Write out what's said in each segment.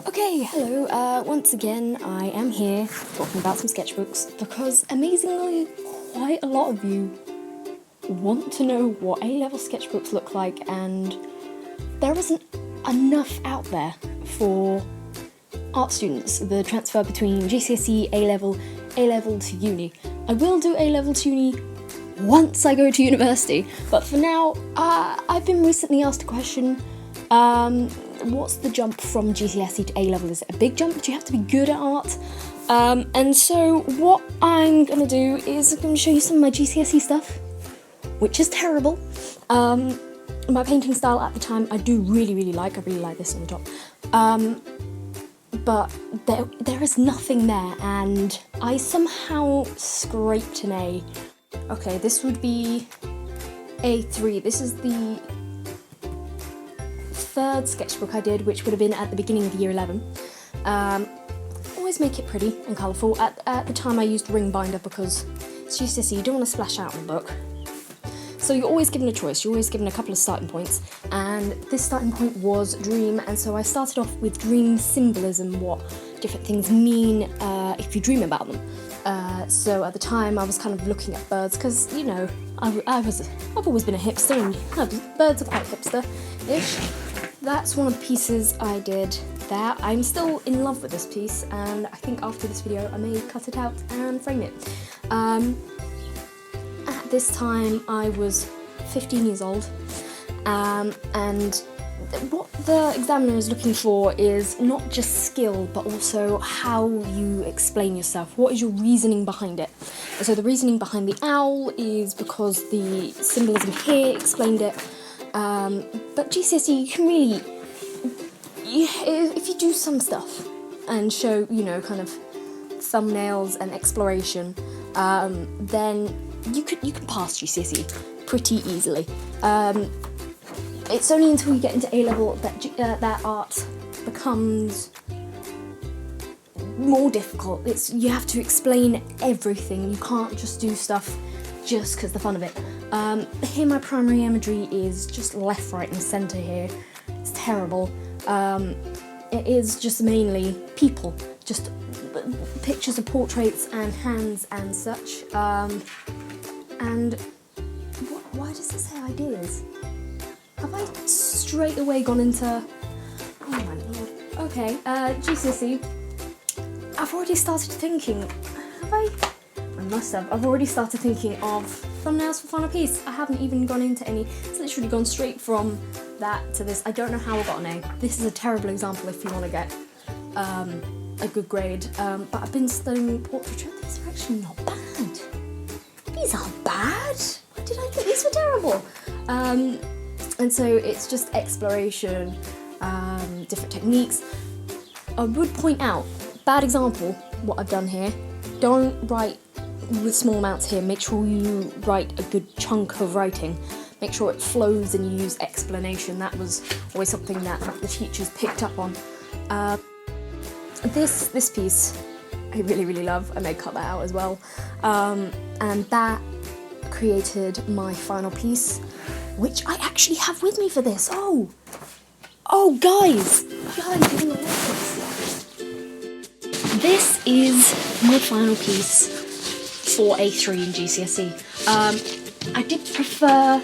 Okay, hello, once again I am here talking about some sketchbooks because amazingly quite a lot of you want to know what A-level sketchbooks look like, and there isn't enough out there for art students, the transfer between GCSE, A-level to uni. I will do A-level to uni once I go to university, but for now, I've been recently asked a question, what's the jump from GCSE to A-level? Is it a big jump? Do you have to be good at art? And so what I'm going to do is I'm going to show you some of my GCSE stuff, which is terrible. My painting style at the time I do really like. I really like this on the top. But there is nothing there, and I somehow scraped an A. Okay, this would be A3. This is the third sketchbook I did, which would have been at the beginning of year 11. Always make it pretty and colourful. At the time I used ring binder because it's GCSE, you don't want to splash out on the book. So you're always given a choice, you're always given a couple of starting points, and this starting point was dream, and so I started off with dream symbolism, what different things mean if you dream about them. So at the time I was kind of looking at birds, because, you know, I've always been a hipster, and birds are quite hipster-ish. That's one of the pieces I did there. I'm still in love with this piece, and I think after this video I may cut it out and frame it. At this time I was 15 years old, and what the examiner is looking for is not just skill, but also how you explain yourself. What is your reasoning behind it? And so the reasoning behind the owl is because the symbolism here explained it. But GCSE, you can really, if you do some stuff and show, you know, kind of thumbnails and exploration, then you can pass GCSE pretty easily. It's only until you get into A-level that art becomes more difficult. You have to explain everything. You can't just do stuff just because the fun of it. Here my primary imagery is just left, right and centre here. It's terrible. It is just mainly people, just pictures of portraits and hands and such. And why does it say ideas? Have I straight away gone into... Oh my lord. Okay, GCSE. I've already started thinking... Have I? I must have. I've already started thinking of thumbnails for final piece. I haven't even gone into any. It's literally gone straight from that to this. I don't know how I got an A. This is a terrible example if you want to get a good grade. But I've been studying portraiture. These are actually not bad. These aren't bad. Why did I think these were terrible? And so it's just exploration, different techniques. I would point out, bad example, what I've done here. Don't write with small amounts here. Make sure you write a good chunk of writing. Make sure it flows and you use explanation. That was always something that the teachers picked up on. This piece I really love. I may cut that out as well. And that created my final piece, which I actually have with me for this. Oh guys, you're gonna like this. This is my final piece for A3 in GCSE. I did prefer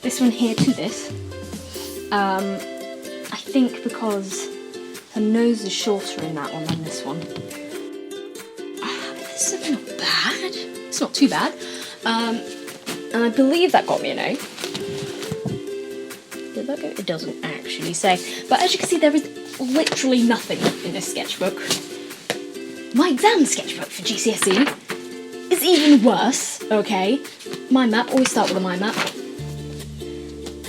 this one here to this. I think because her nose is shorter in that one than this one. This is not bad. It's not too bad. And I believe that got me an A. Did that go? It doesn't actually say. But as you can see, there is literally nothing in this sketchbook. My exam sketchbook for GCSE is even worse, okay? Mind map, always start with a mind map.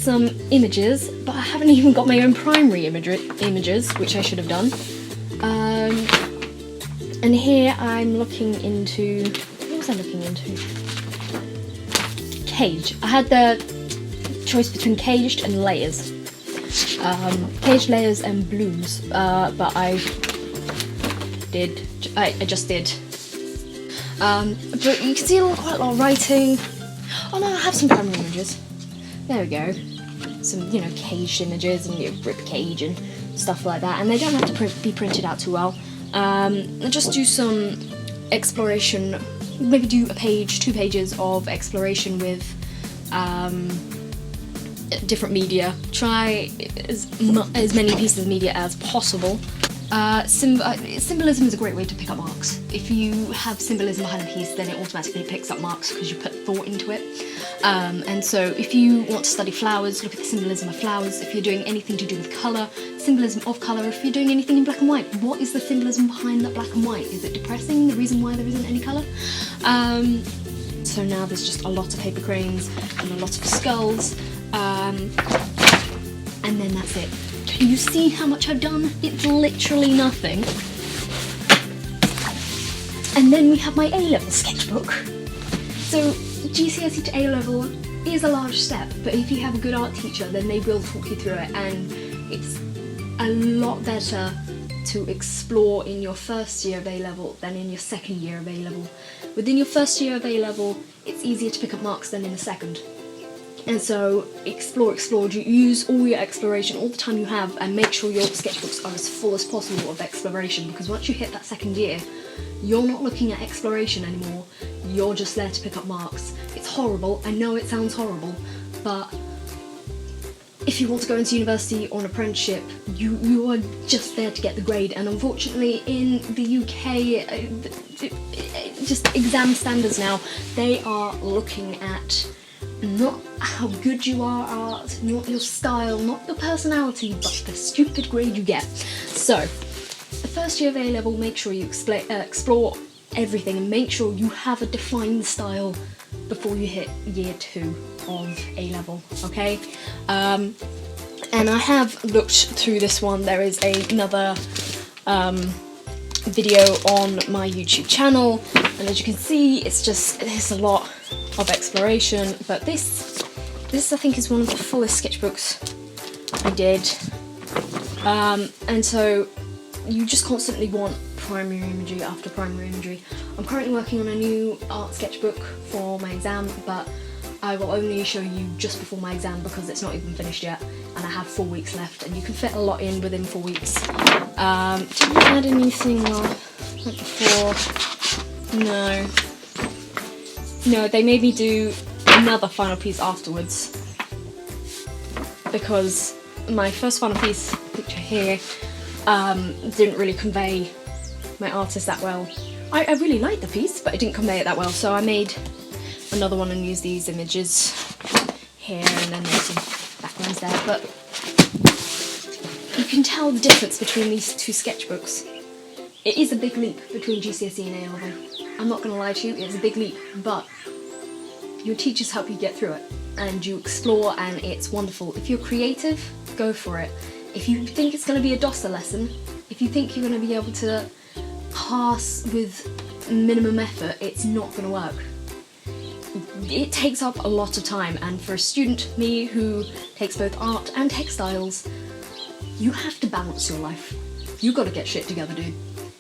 Some images, but I haven't even got my own primary images, which I should have done. And here I'm looking into... What was I looking into? Cage. I had the choice between caged and layers. Caged, layers and blooms, but I just did. But you can see quite a lot of writing. Oh no, I have some primary images. There we go. Some, you know, caged images and rib cage and stuff like that, and they don't have to be printed out too well. Just do some exploration, maybe do a page, 2 pages of exploration with different media. Try as many pieces of media as possible. Symbolism is a great way to pick up marks. If you have symbolism behind a piece, then it automatically picks up marks because you put thought into it. And so if you want to study flowers, look at the symbolism of flowers. If you're doing anything to do with colour, symbolism of colour. If you're doing anything in black and white, what is the symbolism behind that black and white? Is it depressing, the reason why there isn't any colour? So now there's just a lot of paper cranes and a lot of skulls, and then that's it. Can you see how much I've done? It's literally nothing. And then we have my A-level sketchbook. So GCSE to A-level is a large step, but if you have a good art teacher, then they will talk you through it, and it's a lot better to explore in your first year of A-level than in your second year of A-level. Within your first year of A-level, it's easier to pick up marks than in the second. And so explore, use all your exploration, all the time you have, and make sure your sketchbooks are as full as possible of exploration, because once you hit that second year, you're not looking at exploration anymore, you're just there to pick up marks. It's horrible, I know it sounds horrible, but if you want to go into university or an apprenticeship, you are just there to get the grade, and unfortunately in the UK, just exam standards now, they are looking at not how good you are at art, not your style, not your personality, but the stupid grade you get. So, the first year of A-level, make sure you explore everything and make sure you have a defined style before you hit year 2 of A-level, okay? And I have looked through this one. There is another video on my YouTube channel, and as you can see, there's a lot of exploration, but this I think is one of the fullest sketchbooks I did, and so you just constantly want primary imagery after primary imagery. I'm currently working on a new art sketchbook for my exam, but I will only show you just before my exam because it's not even finished yet, and I have 4 weeks left, and you can fit a lot in within 4 weeks. Didn't add anything like before. No, they made me do another final piece afterwards because my first final piece, picture here, didn't really convey my artist that well. I really liked the piece, but it didn't convey it that well, so I made another one and used these images here, and then there's some backgrounds there, but you can tell the difference between these 2 sketchbooks. It is a big leap between GCSE and A-level. I'm not going to lie to you, it's a big leap, but your teachers help you get through it, and you explore, and it's wonderful. If you're creative, go for it. If you think it's going to be a DOSA lesson, if you think you're going to be able to pass with minimum effort, it's not going to work. It takes up a lot of time, and for a student, me, who takes both art and textiles, you have to balance your life. You got to get shit together, dude.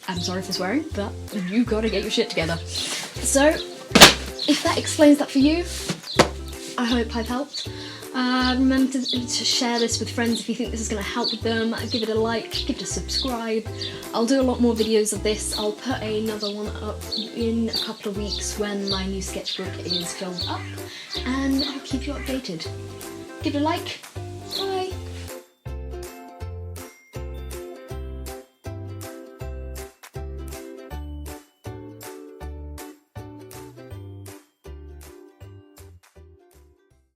I'm sorry for swearing, but you got to get your shit together. So, if that explains that for you, I hope I've helped. Remember to share this with friends if you think this is going to help them. Give it a like, give it a subscribe. I'll do a lot more videos of this. I'll put another one up in a couple of weeks when my new sketchbook is filled up, and I'll keep you updated. Give it a like,